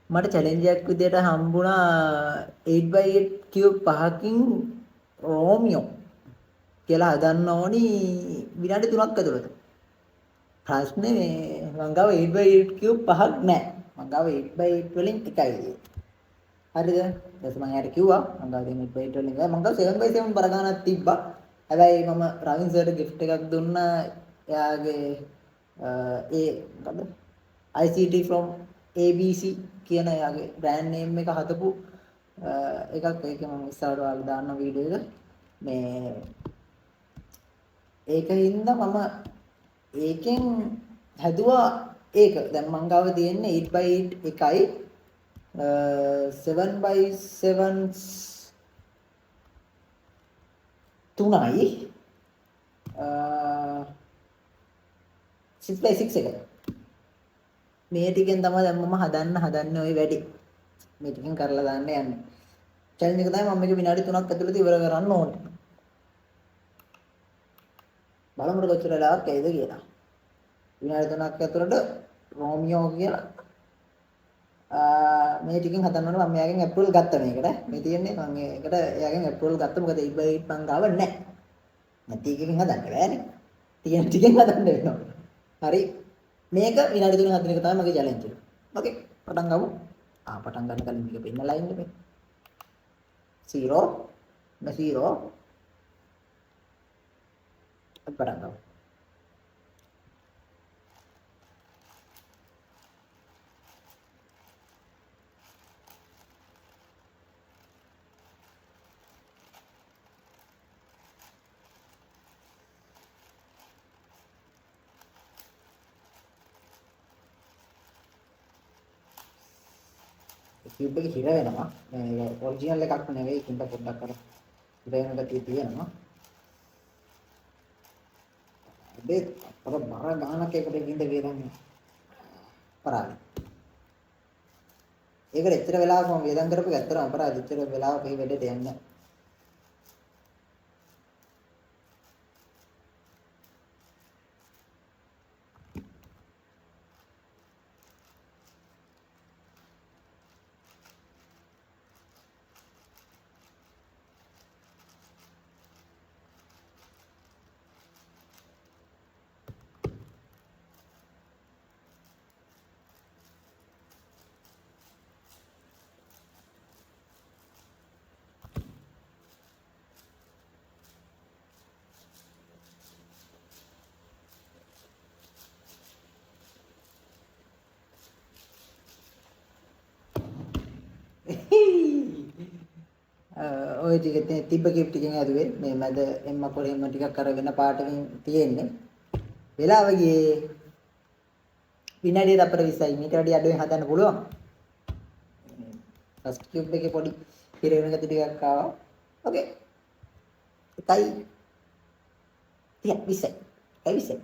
මට චැලෙන්ජ් එකක් විදියට හම්බුණා 8x8 කියුබ් පහකින් රෝමියෝ කියලා හදන්න ඕනි විනාඩි 3ක් ඇතුළත. ප්‍රශ්නේ මං ගාව 8x8 කියුබ් පහක් නැහැ. මං ගාව 8x8 වලින් එකයි. හරිද? ඊට පස්සේ මම යාට කිව්වා මං ගාව තියෙන 8x8 වලින් මං ගාව 7x7 බර ගන්නක් තිබ්බා. හැබැයි මම රවින් සර්ට gift එකක් දුන්නා. එයාගේ ඒ මොකද ICT from ABC කියන එයාගේ brand name එක හදපු එකක් ඒක මම ඉස්සරහට ඔයාලා දාන්න වීඩියෝ එක මේ ඒකින්ද මම ඒකෙන් හැදුවා ඒක දැන් මං ගාව තියෙන්නේ 8x8 එකයි 7x7 3යි 6x6 එක මේ ටිකෙන් තමයි දැන් මම හදන්නේ ওই වැඩි මේ ටිකෙන් කරලා දාන්න යන්නේ චැලෙන්ජ් එක තමයි මම මේක විනාඩි 3ක් ඇතුළත ඉවර කරන්න ඕනේ බලමු කොච්චර වෙලාවක් ඇයිද කියලා විනාඩි 3ක් ඇතුළත රෝමියෝ කියලා මේ ටිකෙන් හදන්න ඕනේ මම එයාගෙන් ඇප්‍රූවල් ගත්තා මේකට මේ තියෙන්නේ මම ඒකට එයාගෙන් ඇප්‍රූවල් ගත්තා මොකද 8x8 මං ගාව නැහැ නැති එකකින් හදන්න බෑනේ තියෙන ටිකෙන් හදන්න වෙනවා හරි මේක විනාඩි 3ක් හදන එක තමයි මගේ චැලෙන්ජ් එක ඕකේ පටන් ගමු පටන් ගන්න කලින් මේක පෙන්නලා ඉන්න මේ 0 පටන් ගමු කියුබ් එක හිර වෙනවා මේ ඔරිජිනල් එකක් නෙවෙයි කින්ද පොඩ්ඩක් අර හිර වෙන ගතිය තියෙනවා දෙත් අර බර ගානක් එකට කින්ද වේදන්නේ අපරාධ ඒකට එච්චර වෙලාවක් මම වේදන් කරපු එක ඇත්තටම අපරාධ එච්චර වෙලාවක් මේ වැඩේට යන්නේ ඔය ටික තිබ්බ කිප් ටිකෙන් ඇදුවේ මේ මැද එම්ම කොරෙම්ම ටිකක් අර වෙන පාටකින් තියෙන්නේ වෙලාව ගියේ විනාඩිය තප්පර 20යි මීට වැඩි අඩුවෙන් හදන්න පුළුවන් ෆස්ට් කිව් එකේ පොඩි පිරෙන ගති ටිකක් ආවා ඕකේ 1යි 30 20යි